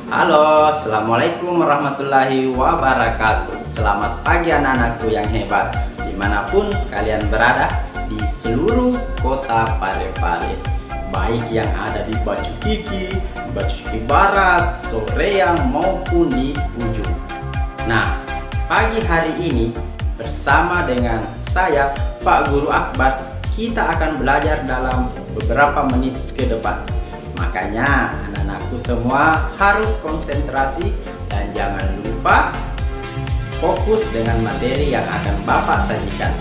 Halo, assalamualaikum warahmatullahi wabarakatuh. Selamat pagi anak-anakku yang hebat, dimanapun kalian berada di seluruh kota Parepare, baik yang ada di Baju Kiki Barat, Soreang maupun di ujung. Nah, pagi hari ini bersama dengan saya Pak Guru Akbar, kita akan belajar dalam beberapa menit ke depan. Makanya anak-anakku semua harus konsentrasi dan jangan lupa fokus dengan materi yang akan Bapak sajikan.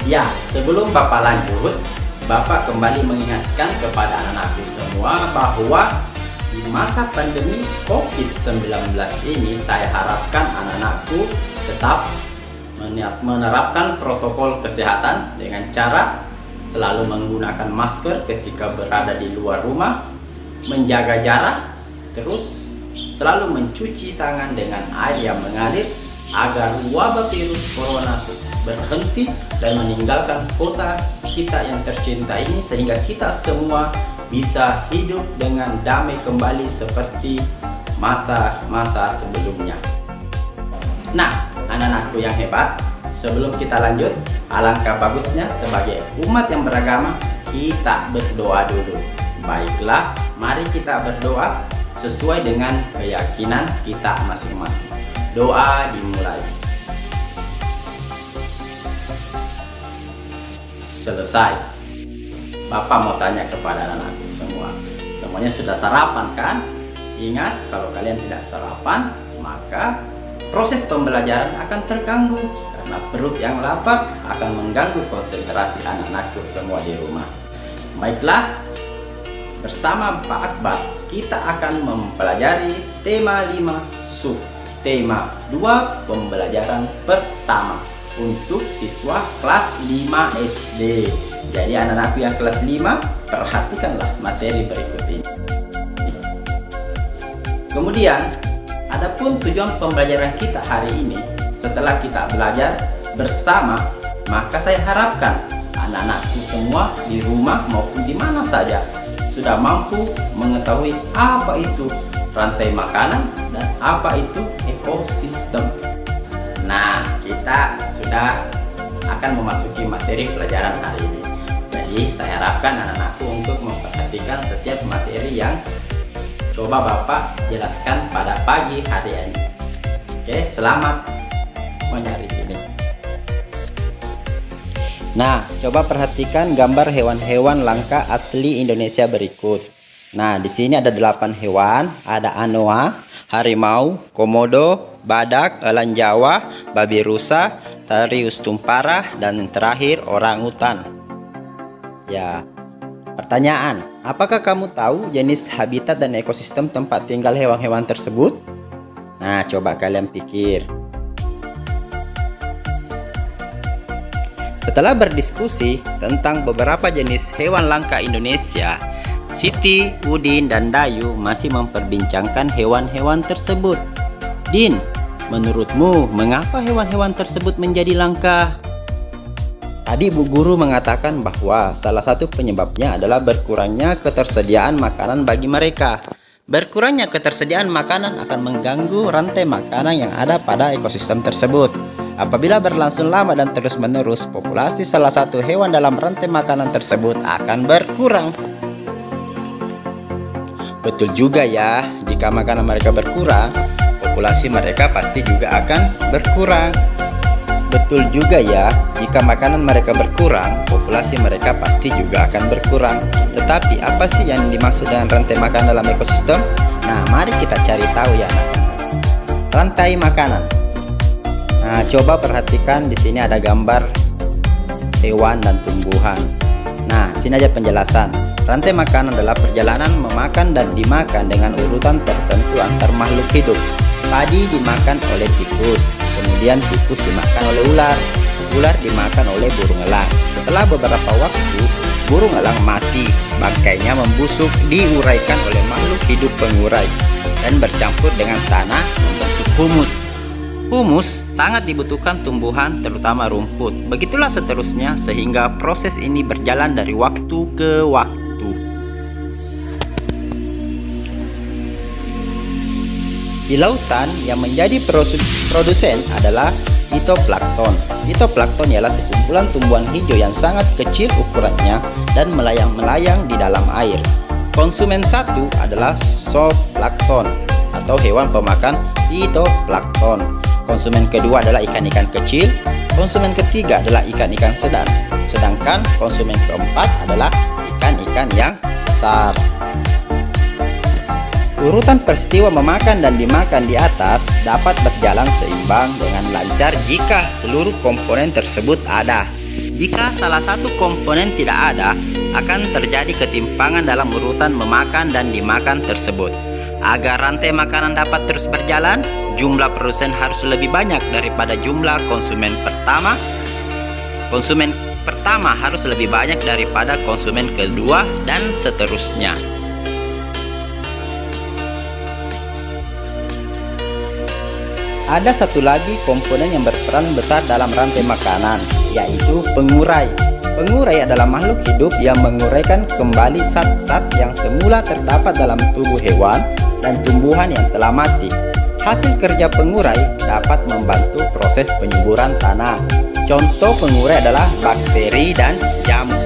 Ya, sebelum Bapak lanjut, Bapak kembali mengingatkan kepada anak-anakku semua bahwa di masa pandemi COVID-19 ini saya harapkan anak-anakku tetap menerapkan protokol kesehatan dengan cara selalu menggunakan masker ketika berada di luar rumah, menjaga jarak, terus selalu mencuci tangan dengan air yang mengalir agar wabah virus corona berhenti dan meninggalkan kota kita yang tercinta ini, sehingga kita semua bisa hidup dengan damai kembali seperti masa-masa sebelumnya. Nah, anak-anakku yang hebat, sebelum kita lanjut, alangkah bagusnya sebagai umat yang beragama kita berdoa dulu. Baiklah, mari kita berdoa sesuai dengan keyakinan kita masing-masing. Doa dimulai. Selesai. Bapak mau tanya kepada anak-anakku semua, semuanya sudah sarapan kan? Ingat, kalau kalian tidak sarapan, maka proses pembelajaran akan terganggu. Karena perut yang lapar akan mengganggu konsentrasi anak-anakku semua di rumah. Baiklah, bersama Pak Akbar kita akan mempelajari tema 5 sub tema 2 pembelajaran pertama untuk siswa kelas 5 SD. Jadi anak-anakku yang kelas 5, perhatikanlah materi berikut ini. Kemudian, adapun tujuan pembelajaran kita hari ini, setelah kita belajar bersama, maka saya harapkan anak-anakku semua di rumah maupun di mana saja sudah mampu mengetahui apa itu rantai makanan dan apa itu ekosistem. Nah, kita sudah akan memasuki materi pelajaran hari ini. Jadi saya harapkan anak-anakku untuk memperhatikan setiap materi yang coba Bapak jelaskan pada pagi hari ini. Oke, selamat menyari ini. Nah, coba perhatikan gambar hewan-hewan langka asli Indonesia berikut. Nah, di sini ada 8 hewan, ada anoa, harimau, komodo, badak, elang Jawa, babi rusa, tarius tumpara, dan yang terakhir orangutan. Ya, pertanyaan, apakah kamu tahu jenis habitat dan ekosistem tempat tinggal hewan-hewan tersebut? Nah, coba kalian pikir. Setelah berdiskusi tentang beberapa jenis hewan langka Indonesia, Siti, Udin, dan Dayu masih memperbincangkan hewan-hewan tersebut. Din, menurutmu mengapa hewan-hewan tersebut menjadi langka? Tadi Bu Guru mengatakan bahwa salah satu penyebabnya adalah berkurangnya ketersediaan makanan bagi mereka. Berkurangnya ketersediaan makanan akan mengganggu rantai makanan yang ada pada ekosistem tersebut. Apabila berlangsung lama dan terus-menerus, populasi salah satu hewan dalam rantai makanan tersebut akan berkurang. Betul juga ya, jika makanan mereka berkurang, populasi mereka pasti juga akan berkurang. Betul juga ya, jika makanan mereka berkurang, populasi mereka pasti juga akan berkurang. Tetapi apa sih yang dimaksud dengan rantai makanan dalam ekosistem? Nah, mari kita cari tahu ya anak-anak. Rantai makanan. Nah, coba perhatikan di sini ada gambar hewan dan tumbuhan. Nah, sini aja penjelasan. Rantai makanan adalah perjalanan memakan dan dimakan dengan urutan tertentu antar makhluk hidup. Padi dimakan oleh tikus, kemudian tikus dimakan oleh ular, ular dimakan oleh burung elang. Setelah beberapa waktu, burung elang mati, bangkainya membusuk, diuraikan oleh makhluk hidup pengurai dan bercampur dengan tanah membentuk humus. Humus sangat dibutuhkan tumbuhan, terutama rumput. Begitulah seterusnya, sehingga proses ini berjalan dari waktu ke waktu. Di lautan yang menjadi produsen adalah fitoplankton. Fitoplankton ialah sekumpulan tumbuhan hijau yang sangat kecil ukurannya dan melayang-melayang di dalam air. Konsumen satu adalah zooplankton atau hewan pemakan fitoplankton. Konsumen kedua adalah ikan-ikan kecil. Konsumen ketiga adalah ikan-ikan sedang. Sedangkan konsumen keempat adalah ikan-ikan yang besar. Urutan peristiwa memakan dan dimakan di atas dapat berjalan seimbang dengan lancar jika seluruh komponen tersebut ada. Jika salah satu komponen tidak ada, akan terjadi ketimpangan dalam urutan memakan dan dimakan tersebut. Agar rantai makanan dapat terus berjalan, jumlah produsen harus lebih banyak daripada jumlah konsumen pertama. Konsumen pertama harus lebih banyak daripada konsumen kedua, dan seterusnya. Ada satu lagi komponen yang berperan besar dalam rantai makanan, yaitu pengurai. Pengurai adalah makhluk hidup yang menguraikan kembali zat-zat yang semula terdapat dalam tubuh hewan dan tumbuhan yang telah mati. Hasil kerja pengurai dapat membantu proses penyuburan tanah. Contoh pengurai adalah bakteri dan jamur.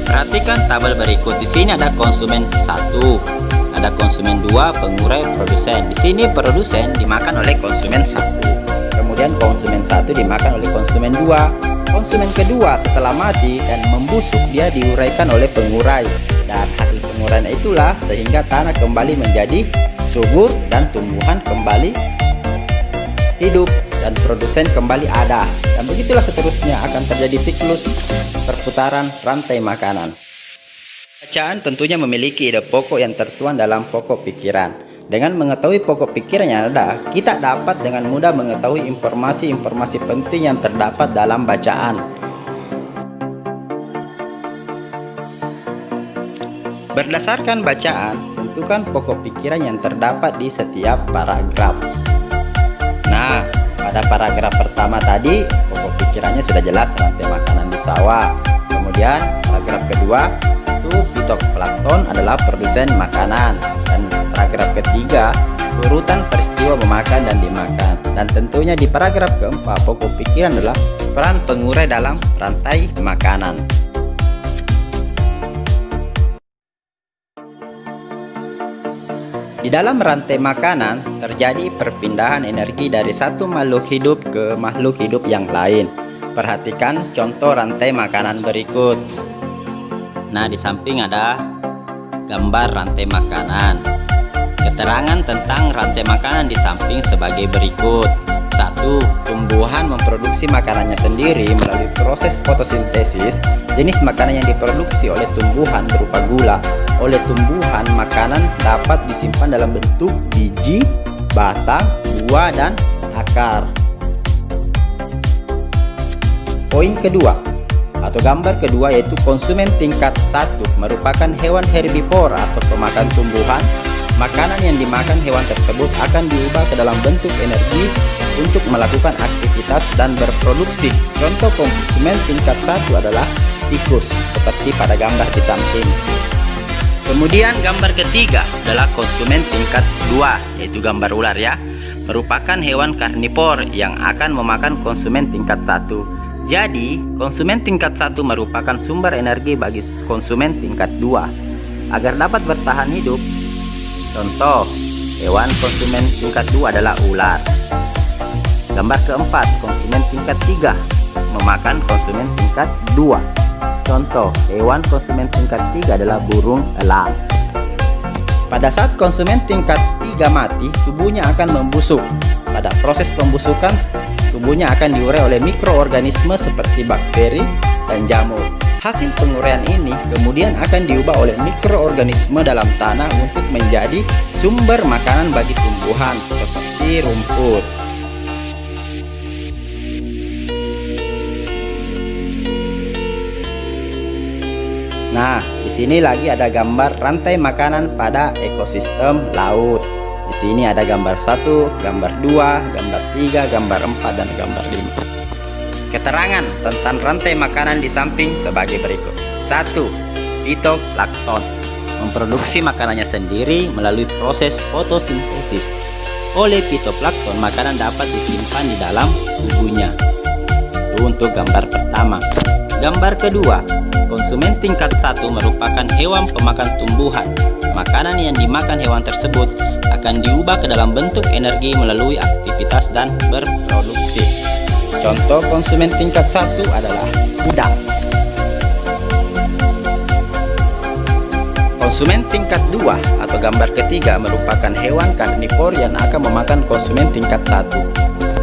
Perhatikan tabel berikut. Di sini ada konsumen 1. Ada konsumen 2, pengurai, produsen. Di sini produsen dimakan oleh konsumen 1. Kemudian konsumen 1 dimakan oleh konsumen 2. Konsumen kedua setelah mati dan membusuk, dia diuraikan oleh pengurai. Dan hasil penguraian itulah sehingga tanah kembali menjadi subur dan tumbuhan kembali hidup dan produsen kembali ada. Dan begitulah seterusnya akan terjadi siklus perputaran rantai makanan. Bacaan tentunya memiliki ide pokok yang tertuang dalam pokok pikiran. Dengan mengetahui pokok pikiran yang ada, kita dapat dengan mudah mengetahui informasi-informasi penting yang terdapat dalam bacaan. Berdasarkan bacaan, tentukan pokok pikiran yang terdapat di setiap paragraf. Nah, pada paragraf pertama tadi, pokok pikirannya sudah jelas, rantai makanan di sawah. Kemudian, paragraf kedua, fitoplankton adalah produsen makanan, dan paragraf ketiga urutan peristiwa memakan dan dimakan, dan tentunya di paragraf keempat pokok pikiran adalah peran pengurai dalam rantai makanan. Di dalam rantai makanan terjadi perpindahan energi dari satu makhluk hidup ke makhluk hidup yang lain. Perhatikan contoh rantai makanan berikut. Nah, di samping ada gambar rantai makanan. Keterangan tentang rantai makanan di samping sebagai berikut. 1. Tumbuhan memproduksi makanannya sendiri melalui proses fotosintesis. Jenis makanan yang diproduksi oleh tumbuhan berupa gula. Oleh tumbuhan, makanan dapat disimpan dalam bentuk biji, batang, buah, dan akar. Poin kedua atau gambar kedua yaitu konsumen tingkat 1 merupakan hewan herbivora atau pemakan tumbuhan. Makanan yang dimakan hewan tersebut akan diubah ke dalam bentuk energi untuk melakukan aktivitas dan berproduksi. Contoh konsumen tingkat 1 adalah tikus seperti pada gambar di samping. Kemudian gambar ketiga adalah konsumen tingkat 2 yaitu gambar ular ya. Merupakan hewan karnivor yang akan memakan konsumen tingkat 1. Jadi, konsumen tingkat 1 merupakan sumber energi bagi konsumen tingkat 2 agar dapat bertahan hidup. Contoh, hewan konsumen tingkat 2 adalah ular. Gambar keempat, konsumen tingkat 3 memakan konsumen tingkat 2. Contoh, hewan konsumen tingkat 3 adalah burung elang. Pada saat konsumen tingkat 3 mati, tubuhnya akan membusuk. Pada proses pembusukan, tubuhnya akan diurai oleh mikroorganisme seperti bakteri dan jamur. Hasil penguraian ini kemudian akan diubah oleh mikroorganisme dalam tanah untuk menjadi sumber makanan bagi tumbuhan seperti rumput. Nah, di sini lagi ada gambar rantai makanan pada ekosistem laut. Di sini ada gambar 1, gambar 2, gambar 3, gambar 4, dan gambar 5. Keterangan tentang rantai makanan di samping sebagai berikut. 1. Fitoplankton memproduksi makanannya sendiri melalui proses fotosintesis. oleh fitoplankton, makanan dapat disimpan di dalam tubuhnya. Itu untuk gambar pertama. Gambar kedua, konsumen tingkat 1 merupakan hewan pemakan tumbuhan. Makanan yang dimakan hewan tersebut akan diubah ke dalam bentuk energi melalui aktivitas dan berproduksi. Contoh konsumen tingkat 1 adalah udang. Konsumen tingkat 2 atau gambar ketiga merupakan hewan karnivor yang akan memakan konsumen tingkat 1.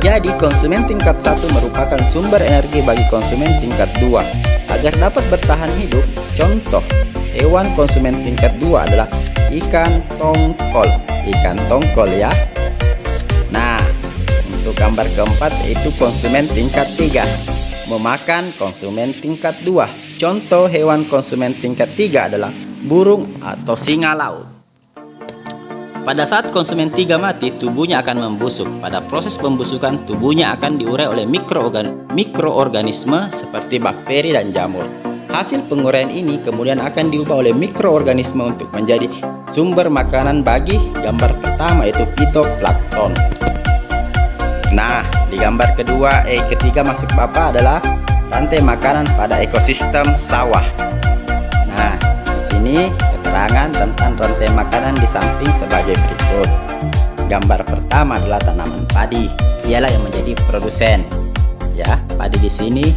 Jadi konsumen tingkat 1 merupakan sumber energi bagi konsumen tingkat 2 agar dapat bertahan hidup. Contoh hewan konsumen tingkat 2 adalah ikan tongkol. Ikan tongkol ya. Nah, untuk gambar keempat yaitu konsumen tingkat 3 memakan konsumen tingkat 2. Contoh hewan konsumen tingkat 3 adalah burung atau singa laut. Pada saat konsumen 3 mati, tubuhnya akan membusuk. Pada proses pembusukan, tubuhnya akan diurai oleh mikroorganisme seperti bakteri dan jamur. Hasil penguraian ini kemudian akan diubah oleh mikroorganisme untuk menjadi sumber makanan bagi gambar pertama yaitu fitoplankton. Nah, di gambar ketiga maksud Bapak adalah rantai makanan pada ekosistem sawah. Nah, ini keterangan tentang rantai makanan di samping sebagai berikut. Gambar pertama adalah tanaman padi. Dialah yang menjadi produsen. Ya, padi di sini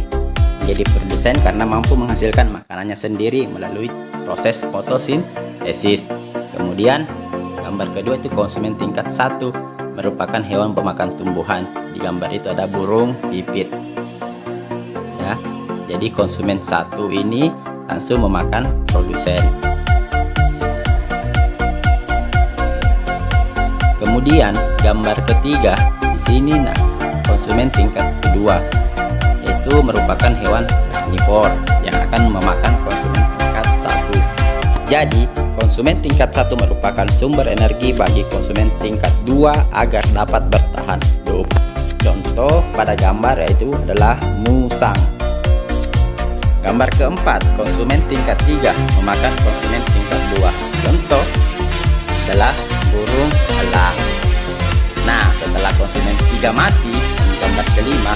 menjadi produsen karena mampu menghasilkan makanannya sendiri melalui proses fotosintesis. Kemudian gambar kedua itu konsumen tingkat 1 merupakan hewan pemakan tumbuhan. Di gambar itu ada burung pipit. Ya, jadi konsumen 1 ini langsung memakan produsen. Kemudian gambar ketiga di sini konsumen tingkat kedua itu merupakan hewan karnivor yang akan memakan konsumen tingkat 1. Jadi konsumen tingkat 1 merupakan sumber energi bagi konsumen tingkat 2 agar dapat bertahan hidup. Contoh pada gambar yaitu adalah musang. Gambar keempat, konsumen tingkat 3 memakan konsumen tingkat 2. Contoh adalah burung elang. Nah, setelah konsumen 3 mati, di gambar kelima,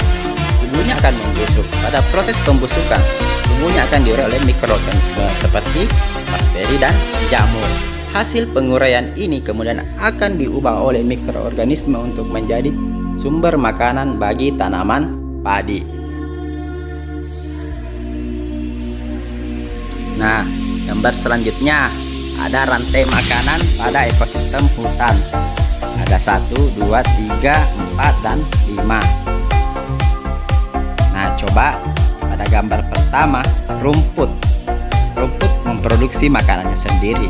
tubuhnya akan membusuk. Pada proses pembusukan, tubuhnya akan diurai oleh mikroorganisme seperti bakteri dan jamur. Hasil penguraian ini kemudian akan diubah oleh mikroorganisme untuk menjadi sumber makanan bagi tanaman padi. Nah, gambar selanjutnya ada rantai makanan pada ekosistem hutan. Ada 1, 2, 3, 4, dan 5. Nah, coba pada gambar pertama, rumput. Rumput memproduksi makanannya sendiri.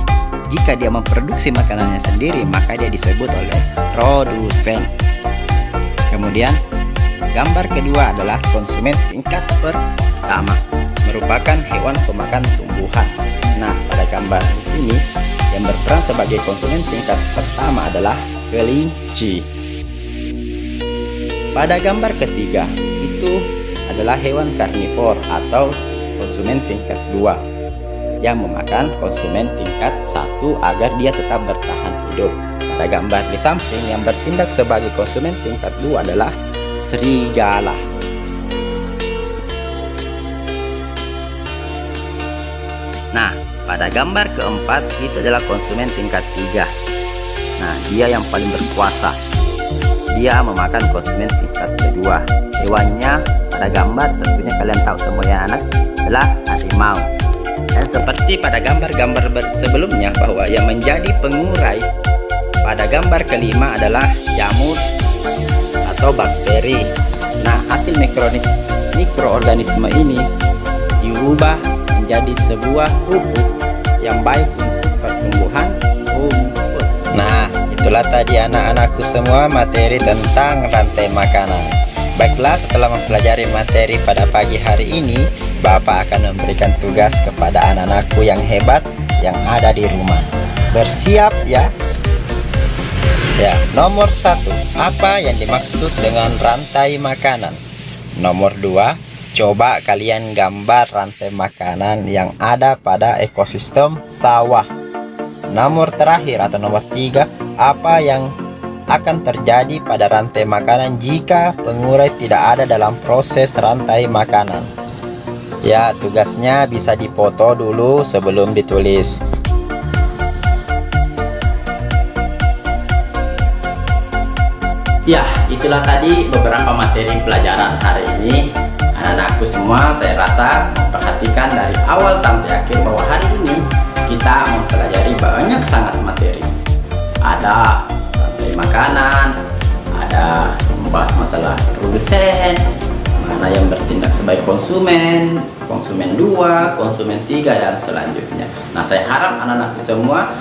Jika dia memproduksi makanannya sendiri, maka dia disebut oleh produsen. Kemudian, gambar kedua adalah konsumen tingkat pertama, merupakan hewan pemakan tumbuhan. Nah, pada gambar di sini yang berperan sebagai konsumen tingkat pertama adalah kelinci. Pada gambar ketiga itu adalah hewan karnivor atau konsumen tingkat 2 yang memakan konsumen tingkat 1 agar dia tetap bertahan hidup. Pada gambar di samping yang bertindak sebagai konsumen tingkat 2 adalah serigala. Nah, pada gambar keempat itu adalah konsumen tingkat 3. Nah, dia yang paling berkuasa. Dia memakan konsumen tingkat kedua. Hewannya pada gambar tentunya kalian tahu semuanya anak adalah harimau. Dan seperti pada gambar-gambar sebelumnya bahwa yang menjadi pengurai pada gambar kelima adalah jamur atau bakteri. Nah, hasil mikroorganisme ini diubah menjadi sebuah pupuk yang baik untuk pertumbuhan rumput. Nah, itulah tadi anak-anakku semua materi tentang rantai makanan. Baiklah, setelah mempelajari materi pada pagi hari ini, Bapak akan memberikan tugas kepada anak-anakku yang hebat yang ada di rumah. Bersiap ya. Ya, nomor 1, apa yang dimaksud dengan rantai makanan? Nomor 2, coba kalian gambar rantai makanan yang ada pada ekosistem sawah. Nomor terakhir atau nomor 3, apa yang akan terjadi pada rantai makanan jika pengurai tidak ada dalam proses rantai makanan. Ya, tugasnya bisa dipoto dulu sebelum ditulis. Ya, itulah tadi beberapa materi pelajaran hari ini. Anak-anakku semua, saya rasa memperhatikan dari awal sampai akhir bahwa hari ini kita mempelajari banyak sangat materi. Ada rantai makanan, ada membahas masalah produsen, mana yang bertindak sebagai konsumen, konsumen 2, konsumen 3, dan selanjutnya. Nah, saya harap anak-anakku semua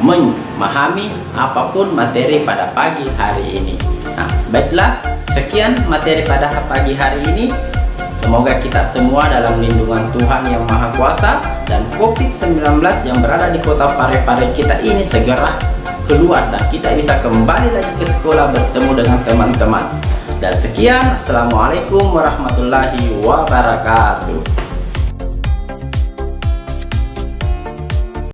memahami apapun materi pada pagi hari ini. Nah, baiklah, sekian materi pada pagi hari ini. Semoga kita semua dalam lindungan Tuhan Yang Maha Kuasa dan COVID-19 yang berada di kota Parepare kita ini segera keluar dan kita bisa kembali lagi ke sekolah bertemu dengan teman-teman. Dan sekian, Assalamualaikum warahmatullahi wabarakatuh.